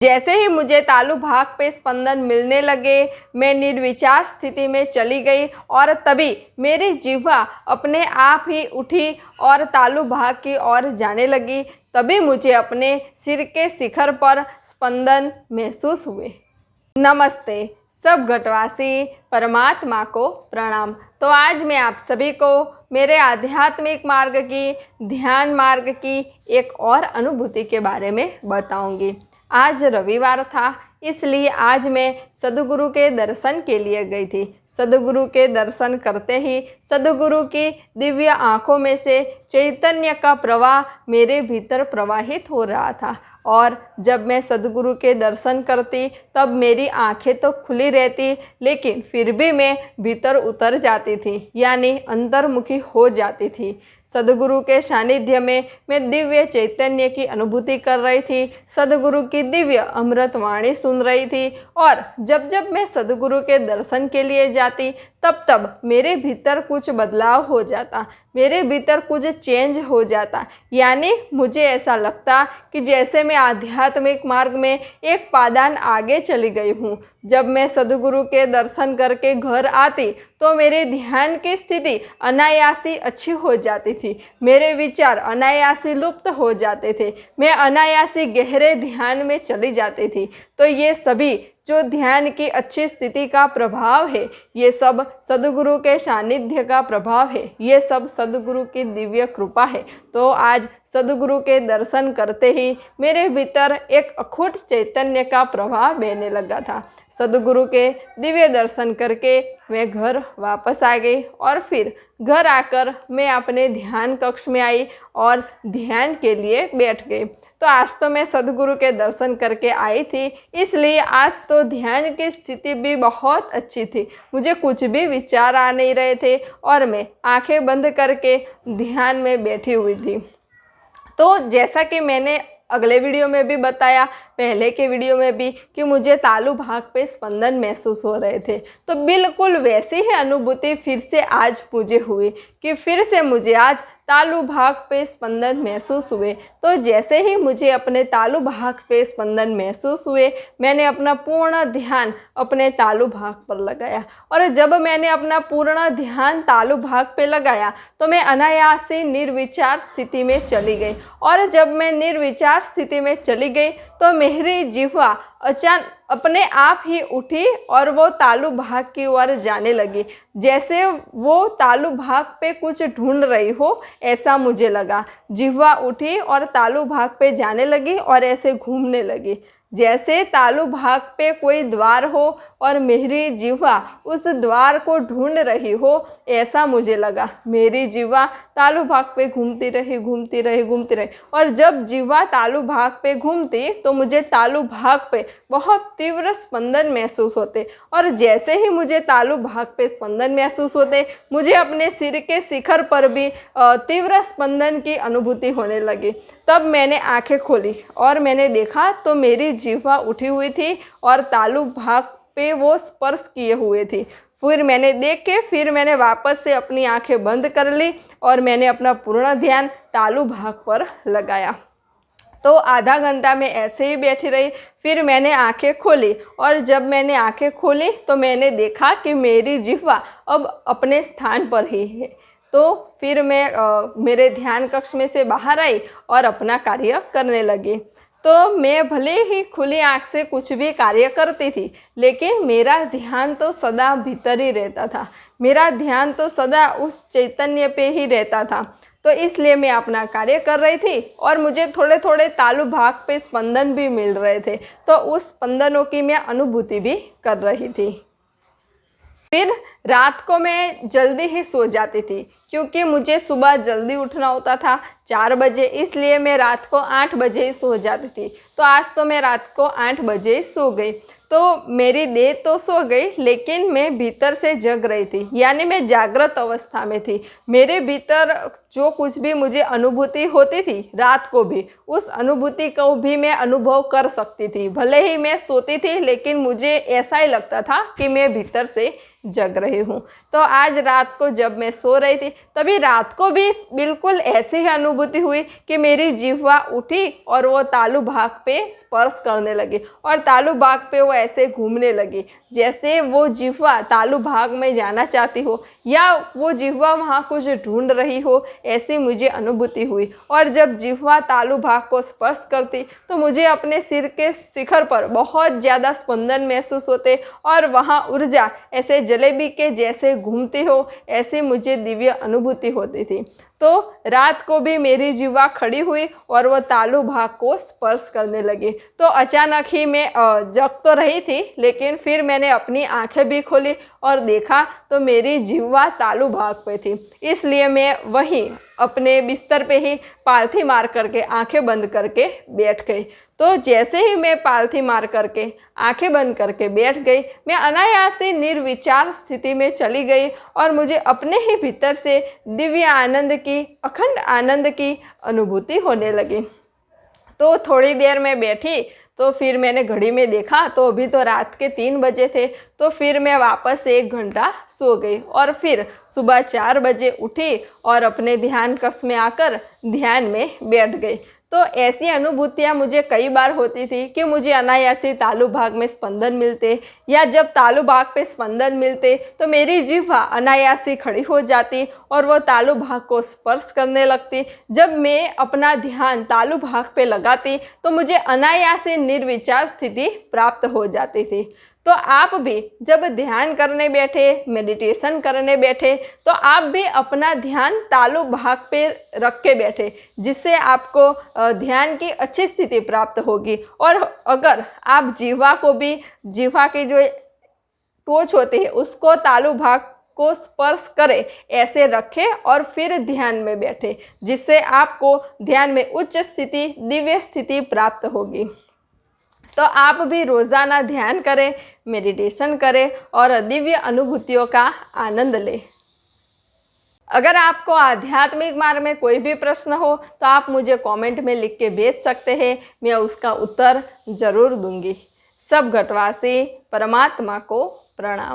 जैसे ही मुझे तालु भाग पे स्पंदन मिलने लगे, मैं निर्विचार स्थिति में चली गई और तभी मेरी जिह्वा अपने आप ही उठी और तालु भाग की ओर जाने लगी। तभी मुझे अपने सिर के शिखर पर स्पंदन महसूस हुए। नमस्ते सब घटवासी, परमात्मा को प्रणाम। तो आज मैं आप सभी को मेरे आध्यात्मिक मार्ग की, ध्यान मार्ग की एक और अनुभूति के बारे में बताऊंगी। आज रविवार था, इसलिए आज मैं सद्गुरु के दर्शन के लिए गई थी। सद्गुरु के दर्शन करते ही सद्गुरु की दिव्य आँखों में से चैतन्य का प्रवाह मेरे भीतर प्रवाहित हो रहा था और जब मैं सद्गुरु के दर्शन करती तब मेरी आंखें तो खुली रहती, लेकिन फिर भी मैं भीतर उतर जाती थी, यानी अंतर्मुखी हो जाती थी। सद्गुरु के सानिध्य में मैं दिव्य चैतन्य की अनुभूति कर रही थी, सद्गुरु की दिव्य अमृत वाणी सुन रही थी और जब जब मैं सद्गुरु के दर्शन के लिए जाती तब तब मेरे भीतर कुछ बदलाव हो जाता, मेरे भीतर कुछ चेंज हो जाता। यानी मुझे ऐसा लगता कि जैसे मैं आध्यात्मिक मार्ग में एक पादान आगे चली गई हूँ। जब मैं सद्गुरु के दर्शन करके घर आती तो मेरे ध्यान की स्थिति अनायासी अच्छी हो जाती थी, मेरे विचार अनायासी लुप्त हो जाते थे, मैं अनायासी गहरे ध्यान में चली जाती थी। तो ये सभी जो ध्यान की अच्छी स्थिति का प्रभाव है, ये सब सद्गुरु के सानिध्य का प्रभाव है, ये सब सद्गुरु की दिव्य कृपा है। तो आज सद्गुरु के दर्शन करते ही मेरे भीतर एक अखूट चैतन्य का प्रभाव बहने लगा था। सद्गुरु के दिव्य दर्शन करके मैं घर वापस आ गई और फिर घर आकर मैं अपने ध्यान कक्ष में आई और ध्यान के लिए बैठ गई। तो आज तो मैं सद्गुरु के दर्शन करके आई थी, इसलिए आज तो ध्यान की स्थिति भी बहुत अच्छी थी, मुझे कुछ भी विचार आ नहीं रहे थे और मैं आंखें बंद करके ध्यान में बैठी हुई थी। तो जैसा कि मैंने अगले वीडियो में भी बताया, पहले के वीडियो में भी, कि मुझे तालु भाग पे स्पंदन महसूस हो रहे थे, तो बिल्कुल वैसी ही अनुभूति फिर से आज मुझे हुई कि फिर से मुझे आज तालु भाग पे स्पंदन महसूस हुए। तो जैसे ही मुझे अपने तालु भाग पे स्पंदन महसूस हुए, मैंने अपना पूर्ण ध्यान अपने तालु भाग पर लगाया और जब मैंने अपना पूर्ण ध्यान तालु भाग पे लगाया तो मैं अनायासी निर्विचार स्थिति में चली गई और जब मैं निर्विचार स्थिति में चली गई तो मेरी जिह्वा अचानक अपने आप ही उठी और वो तालु भाग की ओर जाने लगी, जैसे वो तालु भाग पे कुछ ढूंढ रही हो, ऐसा मुझे लगा। जिह्वा उठी और तालु भाग पे जाने लगी और ऐसे घूमने लगी, जैसे तालु भाग पे कोई द्वार हो और मेरी जिह्वा उस द्वार को ढूंढ रही हो, ऐसा मुझे लगा। मेरी जिह्वा तालु भाग पे घूमती रही और जब जिह्वा तालु भाग पे घूमती तो मुझे तालु भाग पे बहुत तीव्र स्पंदन महसूस होते और जैसे ही मुझे तालु भाग पे स्पंदन महसूस होते, मुझे अपने सिर के शिखर पर भी तीव्र स्पंदन की अनुभूति होने लगी। तब मैंने आंखें खोली और मैंने देखा तो मेरी जिह्वा उठी हुई थी और तालु भाग पे वो स्पर्श किए हुए थी। फिर मैंने देख के फिर मैंने वापस से अपनी आंखें बंद कर ली और मैंने अपना पूर्ण ध्यान तालु भाग पर लगाया। तो आधा घंटा मैं ऐसे ही बैठी रही, फिर मैंने आंखें खोली और जब मैंने आंखें खोली तो मैंने देखा कि मेरी जिह्वा अब अपने स्थान पर ही है। तो फिर मैं मेरे ध्यान कक्ष में से बाहर आई और अपना कार्य करने लगी। तो मैं भले ही खुली आँख से कुछ भी कार्य करती थी, लेकिन मेरा ध्यान तो सदा भीतर ही रहता था, मेरा ध्यान तो सदा उस चैतन्य पे ही रहता था। तो इसलिए मैं अपना कार्य कर रही थी और मुझे थोड़े थोड़े तालु भाग पे स्पंदन भी मिल रहे थे, तो उस स्पंदनों की मैं अनुभूति भी कर रही थी। फिर रात को मैं जल्दी ही सो जाती थी, क्योंकि मुझे सुबह जल्दी उठना होता था 4 बजे, इसलिए मैं रात को 8 बजे ही सो जाती थी। तो आज तो मैं रात को 8 बजे ही सो गई। तो मेरी देह तो सो गई, लेकिन मैं भीतर से जग रही थी, यानी मैं जागृत अवस्था में थी। मेरे भीतर जो कुछ भी मुझे अनुभूति होती थी रात को भी, उस अनुभूति को भी मैं अनुभव कर सकती थी। भले ही मैं सोती थी, लेकिन मुझे ऐसा ही लगता था कि मैं भीतर से जग रही हूँ। तो आज रात को जब मैं सो रही थी, तभी रात को भी बिल्कुल ऐसी ही अनुभूति हुई कि मेरी जिह्वा उठी और वो तालु भाग पे स्पर्श करने लगी, और तालु भाग पे वो ऐसे घूमने लगी जैसे वो जिह्वा तालु भाग में जाना चाहती हो, या वो जिह्वा वहाँ कुछ ढूंढ रही हो, ऐसी मुझे अनुभूति हुई। और जब जिह्वा तालु भाग को स्पर्श करती तो मुझे अपने सिर के शिखर पर बहुत ज़्यादा स्पंदन महसूस होते, और वहाँ ऊर्जा ऐसे जलेबी के जैसे घूमती हो, ऐसी मुझे दिव्य अनुभूति होती थी। तो रात को भी मेरी जिह्वा खड़ी हुई और वह तालु भाग को स्पर्श करने लगी। तो अचानक ही मैं जग तो रही थी, लेकिन फिर मैंने अपनी आंखें भी खोली और देखा तो मेरी जिह्वा तालु भाग पे थी। इसलिए मैं वहीं अपने बिस्तर पे ही पालथी मार करके आंखें बंद करके बैठ गई। तो जैसे ही मैं पालथी मार करके आंखें बंद करके बैठ गई, मैं अनायास ही निर्विचार स्थिति में चली गई, और मुझे अपने ही भीतर से दिव्य आनंद की, अखंड आनंद की अनुभूति होने लगी। तो थोड़ी देर में बैठी, तो फिर मैंने घड़ी में देखा तो अभी तो रात के 3 बजे थे। तो फिर मैं वापस 1 घंटा सो गई, और फिर सुबह 4 बजे उठी और अपने ध्यान कक्ष में आकर ध्यान में बैठ गई। तो ऐसी अनुभूतियाँ मुझे कई बार होती थी कि मुझे अनायासी तालु भाग में स्पंदन मिलते, या जब तालु भाग पे स्पंदन मिलते तो मेरी जिह्वा अनायासी खड़ी हो जाती और वो तालु भाग को स्पर्श करने लगती। जब मैं अपना ध्यान तालु भाग पे लगाती तो मुझे अनायासी निर्विचार स्थिति प्राप्त हो जाती थी। तो आप भी जब ध्यान करने बैठे, मेडिटेशन करने बैठे, तो आप भी अपना ध्यान तालु भाग पे रख के बैठे, जिससे आपको ध्यान की अच्छी स्थिति प्राप्त होगी। और अगर आप जिह्वा को भी, जिह्वा की जो टोच होती है उसको तालु भाग को स्पर्श करें, ऐसे रखें और फिर ध्यान में बैठे, जिससे आपको ध्यान में उच्च स्थिति, दिव्य स्थिति प्राप्त होगी। तो आप भी रोज़ाना ध्यान करें, मेडिटेशन करें और दिव्य अनुभूतियों का आनंद लें। अगर आपको आध्यात्मिक मार्ग में कोई भी प्रश्न हो तो आप मुझे कमेंट में लिख के भेज सकते हैं, मैं उसका उत्तर ज़रूर दूंगी। सब घटवासी परमात्मा को प्रणाम।